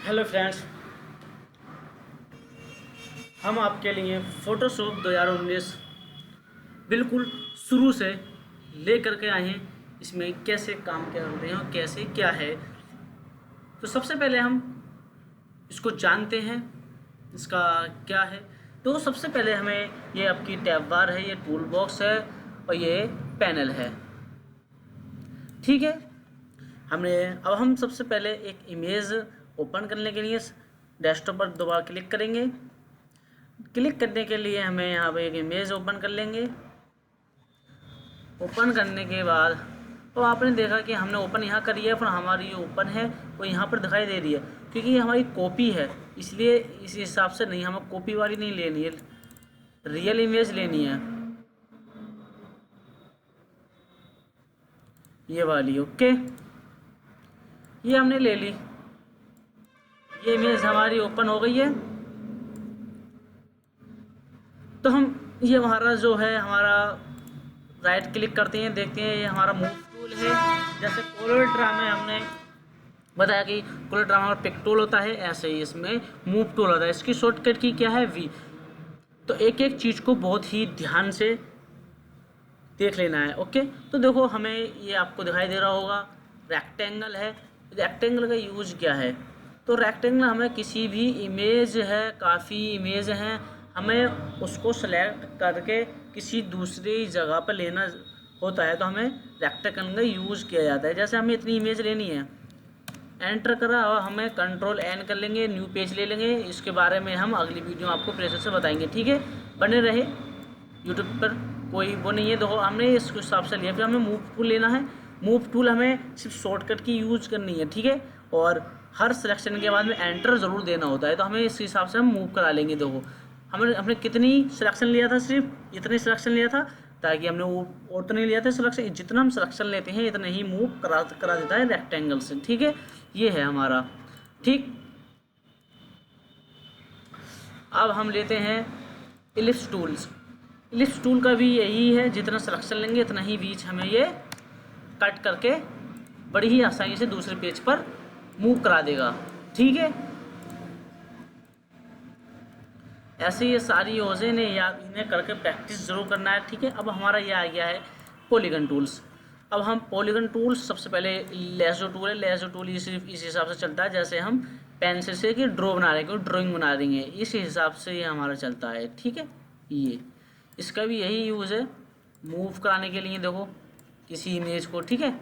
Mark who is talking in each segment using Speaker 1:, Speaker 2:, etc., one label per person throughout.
Speaker 1: Hello friends, हम आपके लिए फ़ोटोशॉप 2019 बिल्कुल शुरू से ले करके आए हैं। इसमें कैसे काम करते हैं और कैसे क्या है। तो सबसे पहले हम इसको जानते हैं, इसका क्या है। तो सबसे पहले हमें ये आपकी टैब बार है, ये टूल बॉक्स है और ये पैनल है। ठीक है, अब हम सबसे पहले एक इमेज ओपन करने के लिए डेस्कटॉप पर दो बार क्लिक करेंगे। क्लिक करने के लिए हमें यहाँ पे एक इमेज ओपन कर लेंगे। ओपन करने के बाद तो आपने देखा कि हमने ओपन यहाँ करी है, पर हमारी ये ओपन है वो यहाँ पर दिखाई दे रही है क्योंकि ये हमारी कॉपी है, इसलिए इस हिसाब से नहीं, हमें कॉपी वाली नहीं लेनी है, रियल इमेज लेनी है, ये वाली। ओके, ये हमने ले ली, ये इमेज हमारी ओपन हो गई है। तो हम ये हमारा जो है, हमारा राइट क्लिक करते हैं, देखते हैं ये हमारा मूव टूल है। जैसे कोलर ड्रा में हमने बताया कि कोलर ड्रा में पिक टूल होता है, ऐसे ही इसमें मूव टूल होता है। इसकी शॉर्टकट की क्या है, वी। तो एक एक चीज़ को बहुत ही ध्यान से देख लेना है। ओके, तो देखो हमें ये आपको दिखाई दे रहा होगा रेक्टेंगल है। रेक्टेंगल का यूज क्या है, तो रेक्टेंगल हमें किसी भी इमेज है, काफ़ी इमेज हैं, हमें उसको सेलेक्ट करके किसी दूसरी जगह पर लेना होता है, तो हमें रेक्टेंगल का यूज़ किया जाता है। जैसे हमें इतनी इमेज लेनी है, एंटर करा और हमें कंट्रोल एन कर लेंगे, न्यू पेज ले लेंगे। इसके बारे में हम अगली वीडियो में आपको प्रेशर से बताएंगे। ठीक है, बने रहे यूट्यूब पर, कोई वो नहीं है। देखो हमने इस हिसाब से लिया। फिर हमें मूव टूल लेना है। मूव टूल हमें सिर्फ शॉर्टकट की यूज करनी है। ठीक है, और हर सिलेक्शन के बाद में एंटर ज़रूर देना होता है, तो हमें इस हिसाब से हम मूव करा लेंगे। देखो हमने कितनी सिलेक्शन लिया था, सिर्फ इतने सिलेक्शन लिया था, ताकि हमने वो और तो नहीं लिया था सिलेक्शन। जितना हम सिलेक्शन लेते हैं इतने ही मूव करा देता है रेक्टेंगल से। ठीक है, ये है हमारा। ठीक, अब हम लेते हैं इलिप्स टूल्स। इलिप्स टूल का भी यही है, जितना सिलेक्शन लेंगे इतना ही बीच हमें ये कट करके बड़ी ही आसानी से दूसरे पेज पर मूव करा देगा। ठीक है, ऐसे ये सारी योजें ने याद इन्हें करके प्रैक्टिस ज़रूर करना है। ठीक है, अब हमारा ये आ गया है पॉलीगन टूल्स। अब हम पॉलीगन टूल्स, सबसे पहले लेज़ो टूल है। लेज़ो टूल ये सिर्फ इस हिसाब से चलता है जैसे हम पेंसिल से कि ड्रॉ बना रहे हैं, कोई ड्राइंग बना रही है, इस हिसाब से ये हमारा चलता है। ठीक है, ये इसका भी यही यूज़ है मूव कराने के लिए। देखो किसी इमेज को, ठीक है,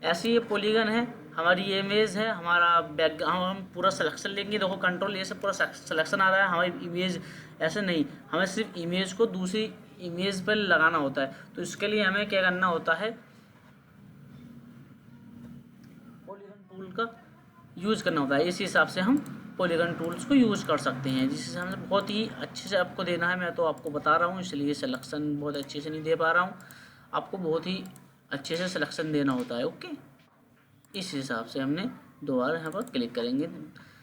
Speaker 1: ऐसे ये पॉलीगन है, हमारी ये इमेज है, हमारा बैकग्राउंड। हम पूरा सिलेक्शन लेंगे, देखो कंट्रोल ये से पूरा सिलेक्शन आ रहा है। हमारी इमेज ऐसे नहीं, हमें सिर्फ इमेज को दूसरी इमेज पर लगाना होता है। तो इसके लिए हमें क्या करना होता है, पॉलीगन टूल का यूज़ करना होता है। इस हिसाब से हम पॉलीगन टूल्स को यूज़ कर सकते हैं, जिस हिसाब से बहुत ही अच्छे से आपको देना है। मैं तो आपको बता रहा हूँ, इसलिए सिलेक्शन बहुत अच्छे से नहीं दे पा रहा हूँ, आपको बहुत ही अच्छे से सिलेक्शन देना होता है। ओके, इस हिसाब से हमने दोबारा यहाँ पर क्लिक करेंगे,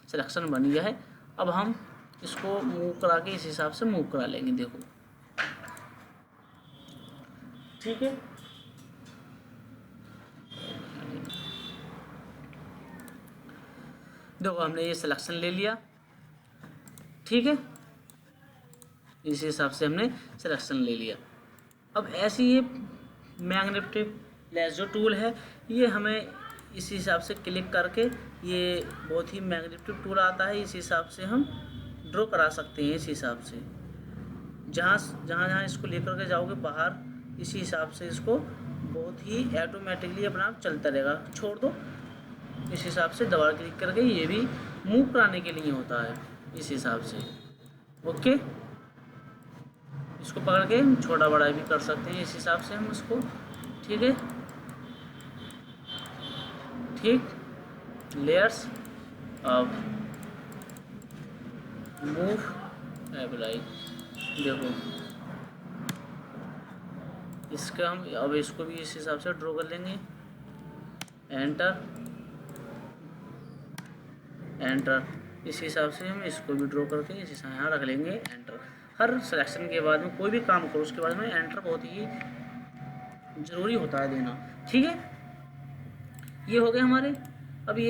Speaker 1: सिलेक्शन बन गया है। अब हम इसको मूव करा के इस हिसाब से मूव करा लेंगे। देखो ठीक है, देखो हमने ये सिलेक्शन ले लिया। ठीक है, इस हिसाब से हमने सिलेक्शन ले लिया। अब ऐसी ये मैग्नेटिक लेज़ो टूल है, ये हमें इस हिसाब से क्लिक करके, ये बहुत ही मैग्नेटिक टूल आता है, इस हिसाब से हम ड्रॉ करा सकते हैं। इस हिसाब से जहाँ जहाँ इसको लेकर के जाओगे बाहर, इसी हिसाब से इसको बहुत ही ऑटोमेटिकली अपना आप चलता रहेगा। छोड़ दो, इस हिसाब से दबा क्लिक करके ये भी मूव कराने के लिए होता है, इस हिसाब से। ओके, इसको पकड़ के हम छोटा बड़ा भी कर सकते हैं, इस हिसाब से हम इसको। ठीक है, ठीक, लेयर्स अब मूव अप्लाई। देखो इसका हम अब इसको भी इस हिसाब से ड्रॉ कर लेंगे। एंटर एंटर, इस हिसाब से हम इसको भी ड्रॉ करके इस हिसाब यहाँ रख लेंगे। एंटर, हर सिलेक्शन के बाद में कोई भी काम करो उसके बाद में एंटर बहुत ही ज़रूरी होता है देना। ठीक है, ये हो गए हमारे। अभी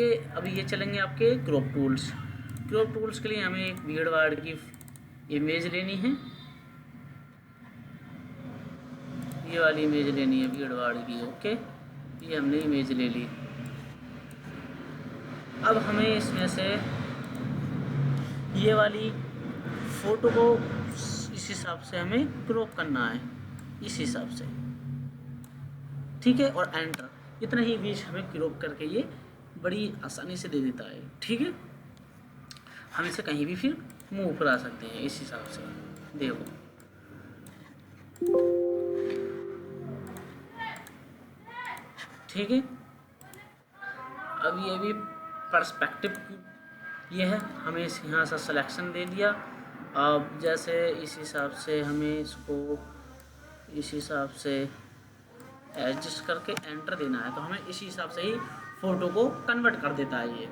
Speaker 1: ये चलेंगे आपके क्रॉप टूल्स। क्रॉप टूल्स के लिए हमें एक भीड़ भाड़ की इमेज लेनी है, ये वाली इमेज लेनी है भीड़ भाड़ की। ओके, ये हमने इमेज ले ली। अब हमें इसमें से ये वाली फ़ोटो को इस हिसाब से हमें क्रॉप करना है, इस हिसाब से, ठीक है। और एंटर, इतना ही इमेज हमें क्रॉप करके ये बड़ी आसानी से दे देता है, ठीक है। हम इसे कहीं भी फिर मूव करा सकते हैं इस हिसाब से। देखो ठीक है। अब ये भी पर्सपेक्टिव ये है, हमें इस यहाँ से सिलेक्शन दे दिया। अब जैसे इस हिसाब से हमें इसको इस हिसाब से एडजस्ट करके एंटर देना है, तो हमें इसी हिसाब से ही फ़ोटो को कन्वर्ट कर देता है। ये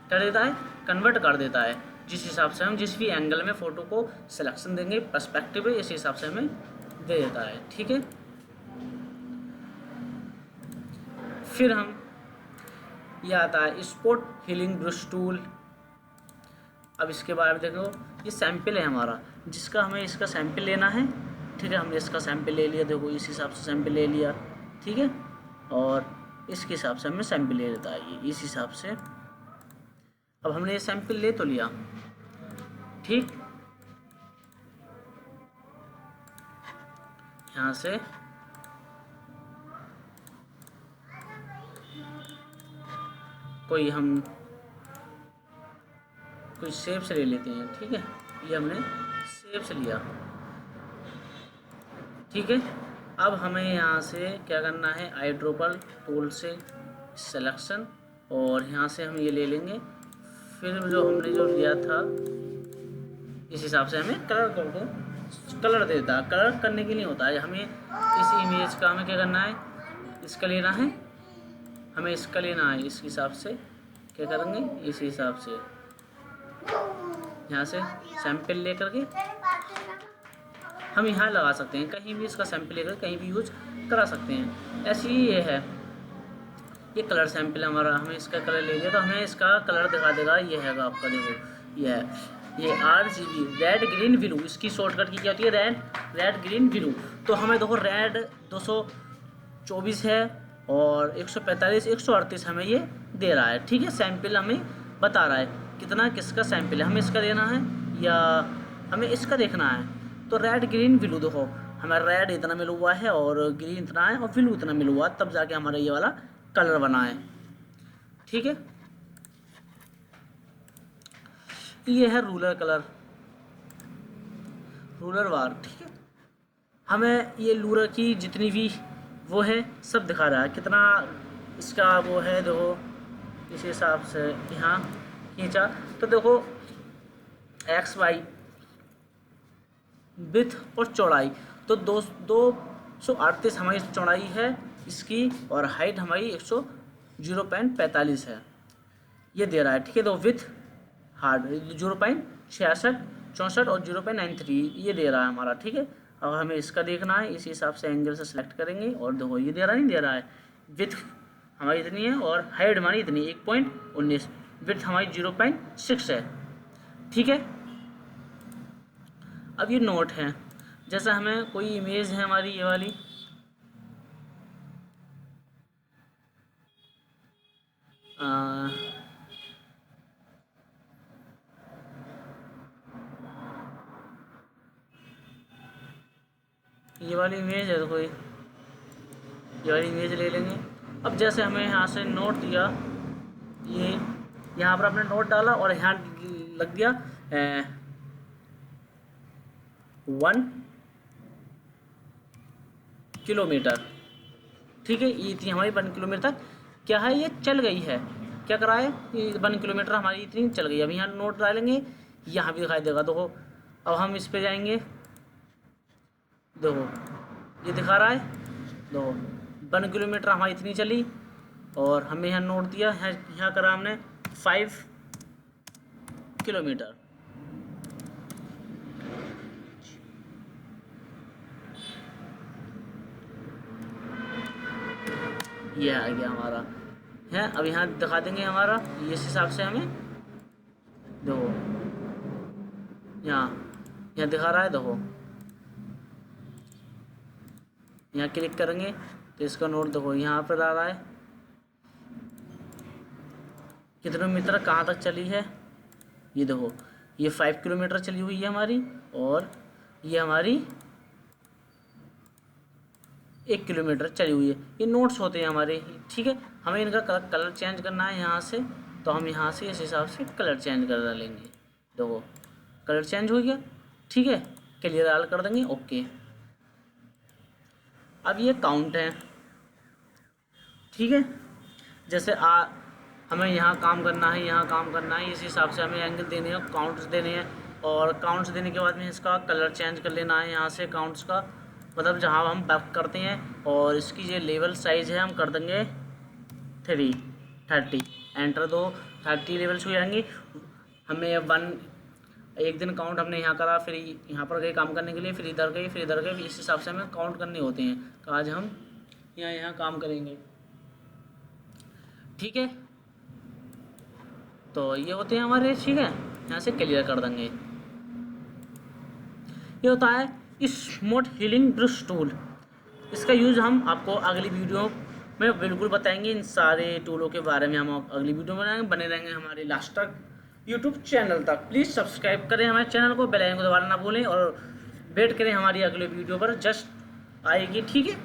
Speaker 1: कर देता है, कन्वर्ट कर देता है। जिस हिसाब से हम जिस भी एंगल में फ़ोटो को सिलेक्शन देंगे पर्सपेक्टिव है, इस हिसाब से हमें दे देता है, ठीक है। फिर हम ये आता है स्पॉट हीलिंग ब्रश टूल। अब इसके बारे में देखो, ये सैंपल है हमारा, जिसका हमें इसका सैंपल लेना है, ठीक है। हमने इसका सैंपल ले लिया, देखो इस हिसाब से सैंपल ले लिया, ठीक है। और इसके हिसाब से हमें सैंपल ले लेता है ये, इस हिसाब से। अब हमने ये सैंपल ले तो लिया, ठीक। यहाँ से कोई शेप से ले लेते हैं, ठीक है। ये हमने शेप से लिया, ठीक है। अब हमें यहाँ से क्या करना है, आई ड्रॉपर टूल से सिलेक्शन, और यहाँ से हम ये ले लेंगे। फिर जो हमने जो लिया था इस हिसाब से हमें कलर देता है। कलर करने के लिए होता है हमें इस इमेज का हमें क्या करना है, इसका लेना है, हमें इसका लेना है। इस हिसाब से क्या करेंगे, इस हिसाब से यहाँ से सैंपल ले करके हम यहाँ लगा सकते हैं, कहीं भी इसका सैंपल लेकर कहीं भी यूज करा सकते हैं। ऐसे ही ये है, ये कलर सैंपल हमारा, हमें इसका कलर ले लिया तो हमें इसका कलर दिखा देगा। ये है आपका, देखो ये है, ये RGB रेड ग्रीन ब्लू, इसकी शॉर्टकट की क्या होती है, रेड ग्रीन ब्लू। तो हमें देखो रेड 224 है और 145 138 हमें ये दे रहा है, ठीक है। सैंपल हमें बता रहा है कितना किसका सैंपल है, हमें इसका देना है या हमें इसका देखना है। तो रेड ग्रीन ब्लू, देखो हमें रेड इतना मिला हुआ है और ग्रीन इतना है और ब्लू इतना मिला हुआ है, तब जाके हमारा ये वाला कलर बना है, ठीक है। ये है रूलर कलर, रूलर बार, ठीक है। हमें ये रूलर की जितनी भी वो है सब दिखा रहा है, कितना इसका वो है। देखो इस हिसाब से यहाँ खींचा तो देखो XY विड्थ और चौड़ाई, तो 238 हमारी चौड़ाई है इसकी और हाइट हमारी 0.45 है, ये दे रहा है, ठीक है। तो विड्थ हार्ड 0.66 64 और 0.93 ये दे रहा है हमारा, ठीक है। अब हमें इसका देखना है, इस हिसाब से एंगल से सेलेक्ट करेंगे और देखो ये दे रहा नहीं दे रहा है। विड्थ हमारी इतनी है और हाइट हमारी इतनी 1.19, विड्थ हमारी 0.6 है, ठीक है। अब ये नोट है, जैसा हमें कोई इमेज है हमारी ये वाली, ये वाली इमेज है, तो कोई ये वाली इमेज ले लेंगे। अब जैसे हमें यहाँ से नोट दिया, ये यहाँ पर आपने नोट डाला और यहाँ लग गया 1 किलोमीटर, ठीक है। ये थी हमारी 1 किलोमीटर तक क्या है, ये चल गई है, क्या करा है, ये 1 किलोमीटर हमारी इतनी चल गई। अब यहाँ नोट डालेंगे, यहाँ भी दिखाई देगा। देखो अब हम इस पे जाएंगे, देखो ये दिखा रहा है, देखो 1 किलोमीटर हमारी इतनी चली और हमें यहाँ नोट दिया, यहाँ करा हमने 5 किलोमीटर। ये आ गया हमारा है। अब यहाँ दिखा देंगे हमारा ये इस हिसाब से हमें देखो यहाँ यहाँ दिखा रहा है। देखो यहाँ क्लिक करेंगे तो इसका नोट देखो यहाँ पर आ रहा है कितने मीटर कहाँ तक चली है। ये देखो ये 5 किलोमीटर चली हुई है हमारी, और ये हमारी 1 किलोमीटर चली हुई है। ये नोट्स होते हैं हमारे, ठीक है। हमें इनका कलर चेंज करना है यहाँ से, तो हम यहाँ से इस हिसाब से कलर चेंज कर डालेंगे। देखो कलर चेंज हो गया, ठीक है। क्लियर आल कर देंगे, ओके। अब ये काउंट है, ठीक है। जैसे हमें यहाँ काम करना है, यहाँ काम करना है, इस हिसाब से हमें एंगल देने हैं, काउंट्स देने हैं, और काउंट्स देने के बाद में इसका कलर चेंज कर लेना है यहाँ से काउंट्स का, मतलब जहाँ हम वर्क करते हैं। और इसकी ये लेवल साइज़ है हम कर देंगे 30 एंटर दो, 30 लेवल्स हो जाएंगी। हमें एक दिन काउंट हमने यहाँ करा, फिर यहाँ पर गए काम करने के लिए, फिर इधर गए, फिर इधर गए, इस हिसाब से हमें काउंट करने होते हैं। तो आज हम यहाँ काम करेंगे, ठीक है। तो ये होते हैं हमारे, ठीक है। यहाँ से क्लियर कर देंगे। ये होता है स्मूथ हीलिंग ब्रश टूल। इसका यूज़ हम आपको अगली वीडियो में बिल्कुल बताएंगे। इन सारे टूलों के बारे में हम अगली वीडियो में बनाएंगे। बने रहेंगे हमारे लास्ट तक यूट्यूब चैनल तक। प्लीज़ सब्सक्राइब करें हमारे चैनल को, बेल आइकन को दबाना ना भूलें, और वेट करें हमारी अगली वीडियो पर जस्ट आएगी, ठीक है।